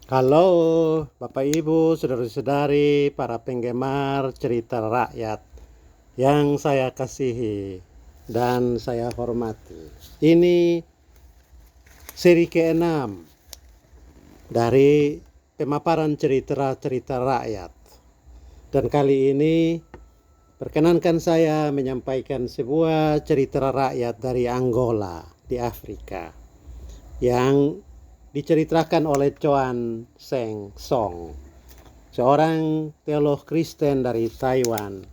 Halo Bapak Ibu, saudara-saudari, para penggemar cerita rakyat yang saya kasihi dan saya hormati. Ini seri ke-6 dari pemaparan cerita-cerita rakyat. Dan kali ini perkenankan saya menyampaikan sebuah cerita rakyat dari Angola di Afrika yang diceritakan oleh Choan Seng Song, seorang teolog Kristen dari Taiwan,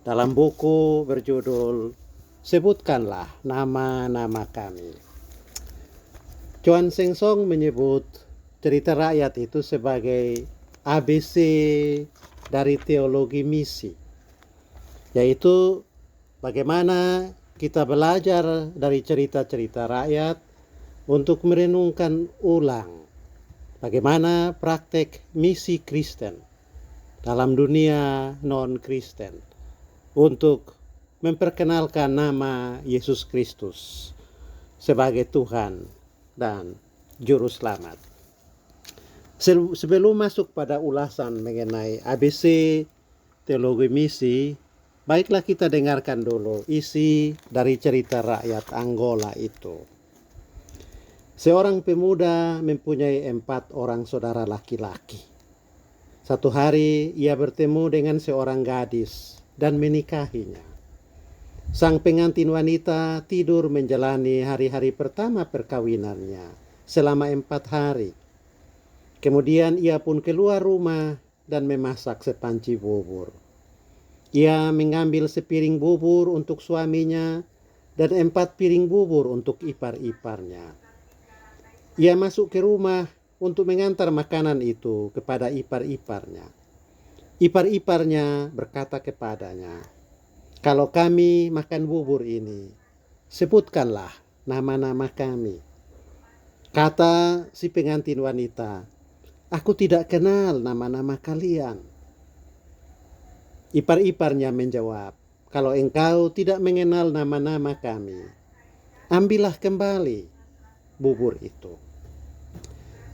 dalam buku berjudul Sebutkanlah Nama-nama Kami. Choan Seng Song menyebut cerita rakyat itu sebagai ABC dari teologi misi, yaitu bagaimana kita belajar dari cerita-cerita rakyat untuk merenungkan ulang bagaimana praktek misi Kristen dalam dunia non-Kristen untuk memperkenalkan nama Yesus Kristus sebagai Tuhan dan Juru Selamat. Sebelum masuk pada ulasan mengenai ABC teologi misi, baiklah kita dengarkan dulu isi dari cerita rakyat Angola itu. Seorang pemuda mempunyai 4 orang saudara laki-laki. Satu hari ia bertemu dengan seorang gadis dan menikahinya. Sang pengantin wanita tidur menjalani hari-hari pertama perkawinannya selama 4 hari. Kemudian ia pun keluar rumah dan memasak sepanci bubur. Ia mengambil sepiring bubur untuk suaminya dan 4 piring bubur untuk ipar-iparnya. Ia masuk ke rumah untuk mengantar makanan itu kepada ipar-iparnya. Ipar-iparnya berkata kepadanya, "Kalau kami makan bubur ini, sebutkanlah nama-nama kami." Kata si pengantin wanita, "Aku tidak kenal nama-nama kalian." Ipar-iparnya menjawab, "Kalau engkau tidak mengenal nama-nama kami, ambillah kembali bubur itu."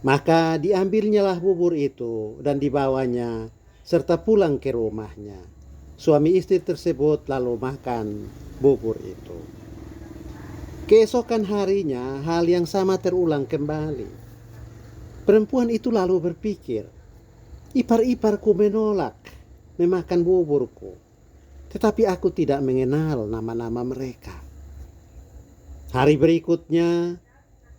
Maka diambilnyalah bubur itu dan dibawanya serta pulang ke rumahnya. Suami istri tersebut lalu makan bubur itu. Keesokan harinya hal yang sama terulang kembali. Perempuan itu lalu berpikir, ipar-iparku menolak memakan buburku, tetapi aku tidak mengenal nama-nama mereka. Hari berikutnya,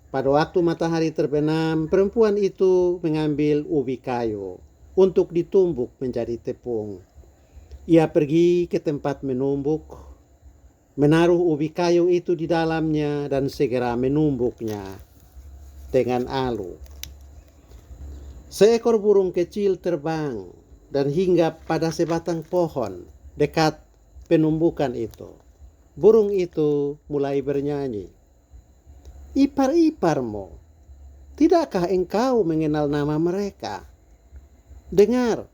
pada waktu matahari terbenam, perempuan itu mengambil ubi kayu untuk ditumbuk menjadi tepung. Ia pergi ke tempat menumbuk, menaruh ubi kayu itu di dalamnya dan segera menumbuknya dengan alu. Seekor burung kecil terbang dan hinggap pada sebatang pohon dekat penumbukan itu. Burung itu mulai bernyanyi, "Ipar-iparmu, tidakkah engkau mengenal nama mereka? Dengar,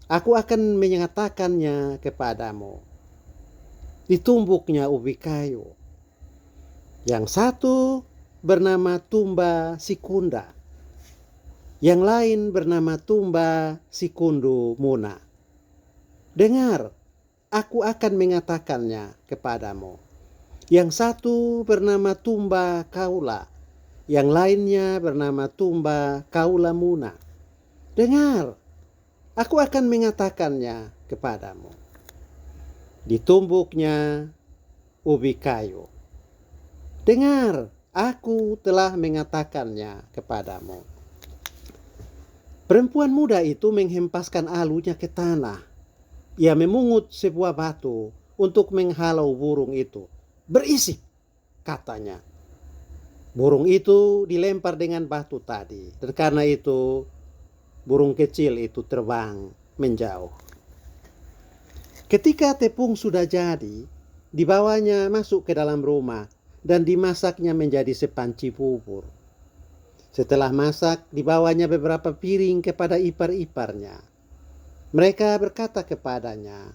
aku akan menyatakannya kepadamu." Ditumbuknya ubi kayu. Yang satu bernama Tumba Sikunda, yang lain bernama Tumba Sikundu Muna. Dengar, aku akan mengatakannya kepadamu. Yang satu bernama Tumba Kaula, yang lainnya bernama Tumba Kaula Muna. Dengar, aku akan mengatakannya kepadamu. Ditumbuknya ubi kayu. Dengar, aku telah mengatakannya kepadamu. Perempuan muda itu menghempaskan alunya ke tanah. Ia memungut sebuah batu untuk menghalau burung itu. "Berisik," katanya. Burung itu dilempar dengan batu tadi, dan karena itu burung kecil itu terbang menjauh. Ketika tepung sudah jadi, dibawanya masuk ke dalam rumah dan dimasaknya menjadi sepanci bubur. Setelah masak, dibawanya beberapa piring kepada ipar-iparnya. Mereka berkata kepadanya,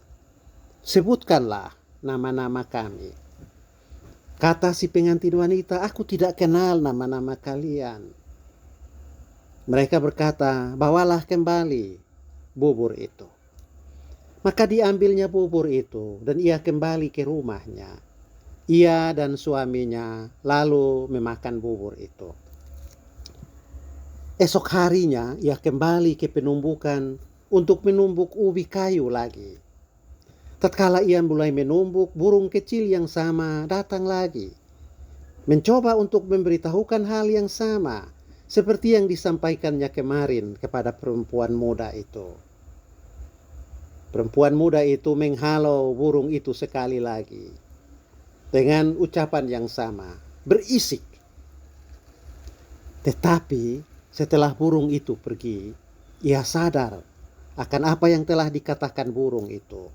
"Sebutkanlah nama-nama kami." Kata si pengantin wanita, "Aku tidak kenal nama-nama kalian." Mereka berkata, bawalah kembali bubur itu. Maka diambilnya bubur itu dan ia kembali ke rumahnya. Ia dan suaminya lalu memakan bubur itu. Esok harinya ia kembali ke penumbukan untuk menumbuk ubi kayu lagi. Tatkala ia mulai menumbuk, burung kecil yang sama datang lagi, mencoba untuk memberitahukan hal yang sama seperti yang disampaikannya kemarin kepada perempuan muda itu. Perempuan muda itu menghalau burung itu sekali lagi dengan ucapan yang sama, berisik. Tetapi setelah burung itu pergi, ia sadar akan apa yang telah dikatakan burung itu.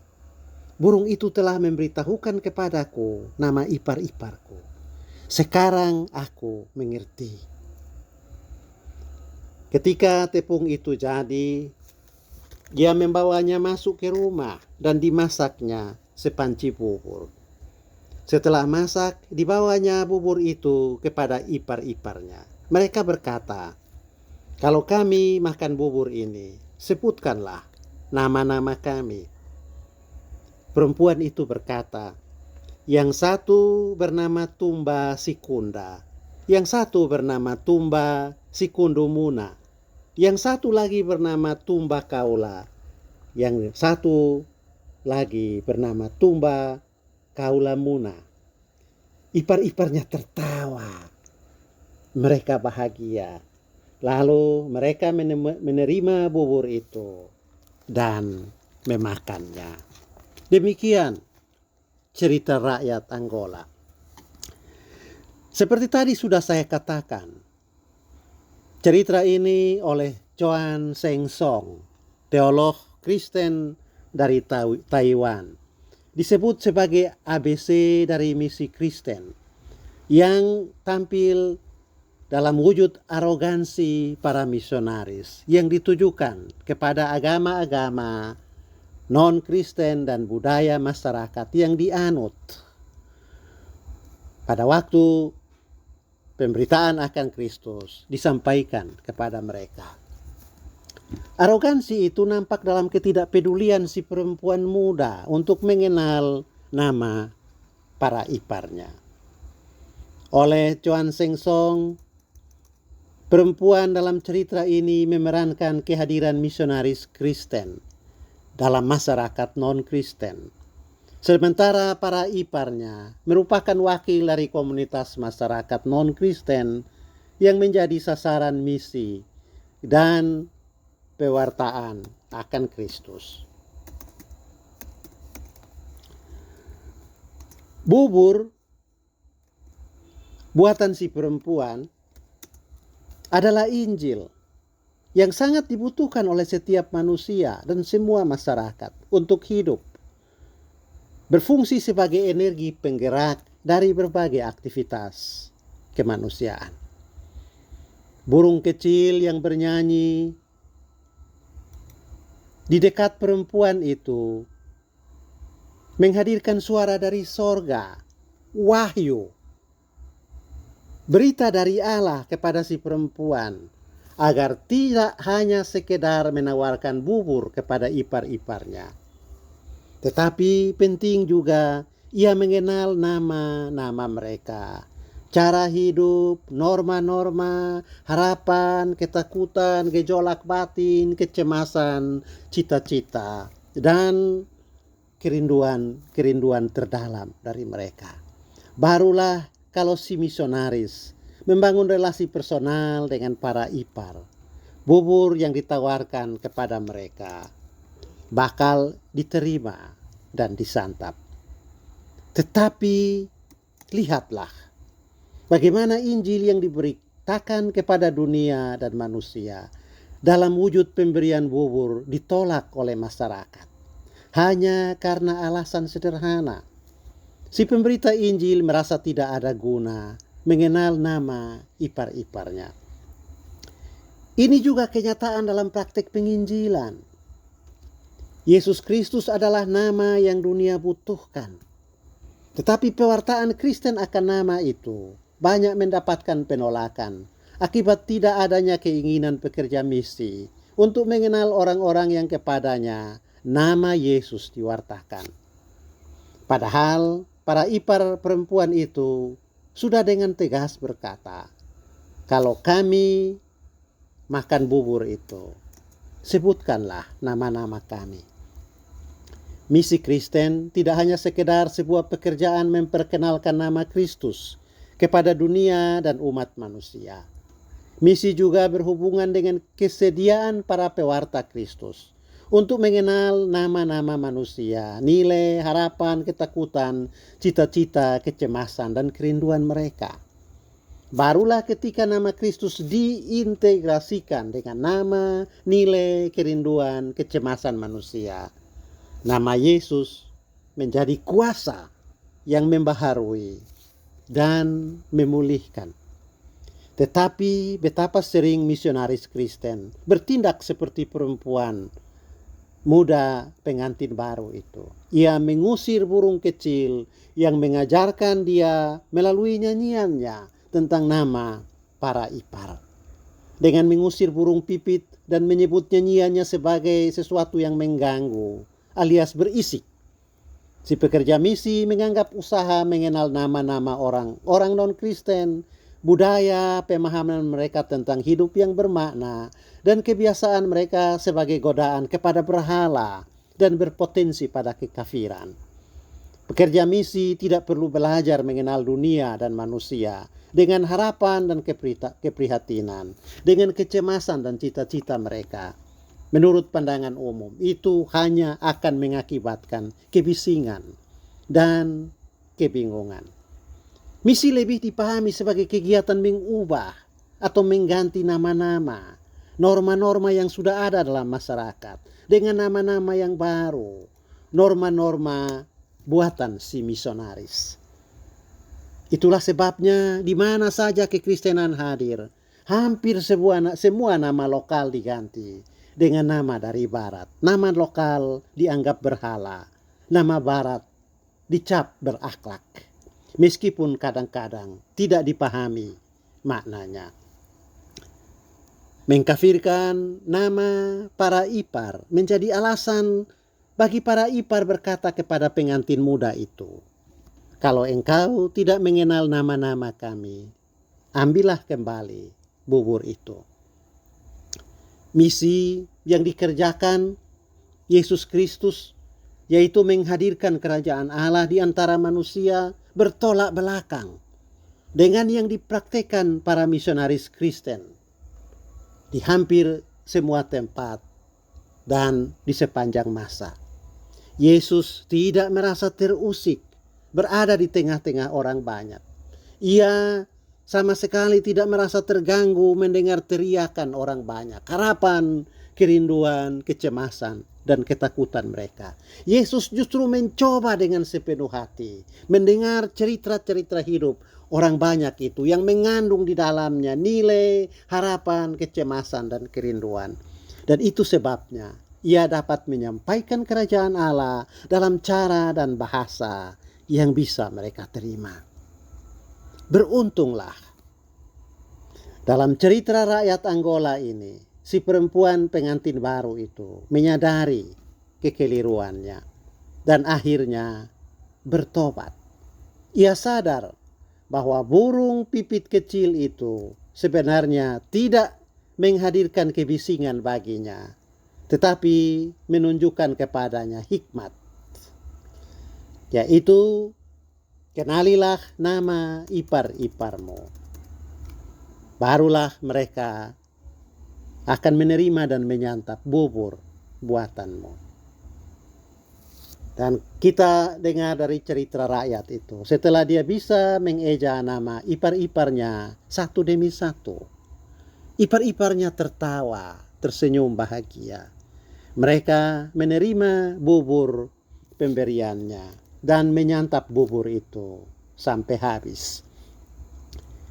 Burung itu telah memberitahukan kepadaku nama ipar-iparku. Sekarang aku mengerti. Ketika tepung itu jadi, dia membawanya masuk ke rumah dan dimasaknya sepanci bubur. Setelah masak, dibawanya bubur itu kepada ipar-iparnya. Mereka berkata, kalau kami makan bubur ini, sebutkanlah nama-nama kami. Perempuan itu berkata, yang satu bernama Tumba Sikunda, yang satu bernama Tumba Sikundumuna, yang satu lagi bernama Tumba Kaula, yang satu lagi bernama Tumba Kaulamuna. Ipar-iparnya tertawa. Mereka bahagia. Lalu mereka menerima bubur itu dan memakannya. Demikian cerita rakyat Angola. Seperti tadi sudah saya katakan, cerita ini oleh Chuan Sheng Song, teolog Kristen dari Taiwan, disebut sebagai ABC dari misi Kristen, yang tampil dalam wujud arogansi para misionaris yang ditujukan kepada agama-agama non-Kristen dan budaya masyarakat yang dianut. Pada waktu pemberitaan akan Kristus disampaikan kepada mereka. Arogansi itu nampak dalam ketidakpedulian si perempuan muda untuk mengenal nama para iparnya. Oleh Chuan Sheng Song, perempuan dalam cerita ini memerankan kehadiran misionaris Kristen dalam masyarakat non-Kristen. Sementara para iparnya merupakan wakil dari komunitas masyarakat non-Kristen yang menjadi sasaran misi dan pewartaan akan Kristus. Bubur buatan si perempuan adalah Injil yang sangat dibutuhkan oleh setiap manusia dan semua masyarakat untuk hidup. Berfungsi sebagai energi penggerak dari berbagai aktivitas kemanusiaan. Burung kecil yang bernyanyi di dekat perempuan itu menghadirkan suara dari sorga, wahyu, berita dari Allah kepada si perempuan, agar tidak hanya sekedar menawarkan bubur kepada ipar-iparnya, tetapi penting juga ia mengenal nama-nama mereka, cara hidup, norma-norma, harapan, ketakutan, gejolak batin, kecemasan, cita-cita, dan kerinduan terdalam dari mereka. Barulah kalau si misionaris membangun relasi personal dengan para ipar, bubur yang ditawarkan kepada mereka bakal diterima dan disantap. Tetapi lihatlah bagaimana Injil yang diberitakan kepada dunia dan manusia dalam wujud pemberian bubur ditolak oleh masyarakat hanya karena alasan sederhana. Si pemberita Injil merasa tidak ada guna mengenal nama ipar-iparnya. Ini juga kenyataan dalam praktek penginjilan. Yesus Kristus adalah nama yang dunia butuhkan. Tetapi pewartaan Kristen akan nama itu banyak mendapatkan penolakan akibat tidak adanya keinginan pekerja misi untuk mengenal orang-orang yang kepadanya nama Yesus diwartakan. Padahal para ipar perempuan itu sudah dengan tegas berkata, "Kalau kami makan bubur itu, sebutkanlah nama-nama kami." Misi Kristen tidak hanya sekedar sebuah pekerjaan memperkenalkan nama Kristus kepada dunia dan umat manusia. Misi juga berhubungan dengan kesediaan para pewarta Kristus untuk mengenal nama-nama manusia, nilai, harapan, ketakutan, cita-cita, kecemasan, dan kerinduan mereka. Barulah ketika nama Kristus diintegrasikan dengan nama, nilai, kerinduan, kecemasan manusia, nama Yesus menjadi kuasa yang membaharui dan memulihkan. Tetapi betapa sering misionaris Kristen bertindak seperti perempuan muda pengantin baru itu. Ia mengusir burung kecil yang mengajarkan dia melalui nyanyiannya tentang nama para ipar. Dengan mengusir burung pipit dan menyebut nyanyiannya sebagai sesuatu yang mengganggu, alias berisik. Si pekerja misi menganggap usaha mengenal nama-nama orang non-Kristen, budaya, pemahaman mereka tentang hidup yang bermakna, dan kebiasaan mereka sebagai godaan kepada berhala dan berpotensi pada kekafiran. Pekerja misi tidak perlu belajar mengenal dunia dan manusia dengan harapan dan keprihatinan, dengan kecemasan dan cita-cita mereka. Menurut pandangan umum, itu hanya akan mengakibatkan kebisingan dan kebingungan. Misi lebih dipahami sebagai kegiatan mengubah atau mengganti nama-nama, norma-norma yang sudah ada dalam masyarakat dengan nama-nama yang baru, norma-norma buatan si misionaris. Itulah sebabnya di mana saja kekristenan hadir, hampir semua nama lokal diganti dengan nama dari barat. Nama lokal dianggap berhala, nama barat dicap berakhlak, meskipun kadang-kadang tidak dipahami maknanya. Mengkafirkan nama para ipar menjadi alasan bagi para ipar berkata kepada pengantin muda itu, "Kalau engkau tidak mengenal nama-nama kami, ambillah kembali bubur itu." Misi yang dikerjakan Yesus Kristus, yaitu menghadirkan kerajaan Allah di antara manusia, bertolak belakang dengan yang dipraktekkan para misionaris Kristen di hampir semua tempat dan di sepanjang masa. Yesus tidak merasa terusik berada di tengah-tengah orang banyak. Ia sama sekali tidak merasa terganggu mendengar teriakan orang banyak, harapan, kerinduan, kecemasan, dan ketakutan mereka. Yesus justru mencoba dengan sepenuh hati mendengar cerita-cerita hidup orang banyak itu yang mengandung di dalamnya nilai, harapan, kecemasan, dan kerinduan. Dan itu sebabnya ia dapat menyampaikan kerajaan Allah dalam cara dan bahasa yang bisa mereka terima. Beruntunglah dalam cerita rakyat Angola ini, si perempuan pengantin baru itu menyadari kekeliruannya dan akhirnya bertobat. Ia sadar bahwa burung pipit kecil itu sebenarnya tidak menghadirkan kebisingan baginya, tetapi menunjukkan kepadanya hikmat, yaitu kenalilah nama ipar-iparmu. Barulah mereka akan menerima dan menyantap bubur buatanmu. Dan kita dengar dari cerita rakyat itu, setelah dia bisa mengeja nama ipar-iparnya satu demi satu, ipar-iparnya tertawa, tersenyum bahagia. Mereka menerima bubur pemberiannya dan menyantap bubur itu sampai habis.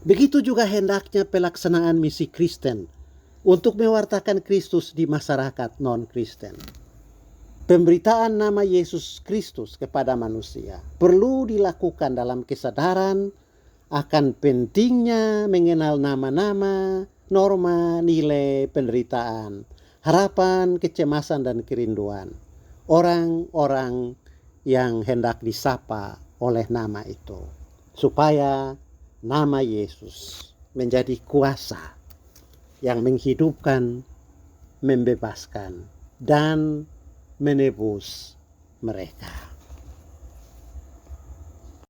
Begitu juga hendaknya pelaksanaan misi Kristen untuk mewartakan Kristus di masyarakat non-Kristen. Pemberitaan nama Yesus Kristus kepada manusia perlu dilakukan dalam kesadaran akan pentingnya mengenal nama-nama, norma, nilai, penderitaan, harapan, kecemasan, dan kerinduan orang-orang yang hendak disapa oleh nama itu, supaya nama Yesus menjadi kuasa yang menghidupkan, membebaskan, dan menebus mereka.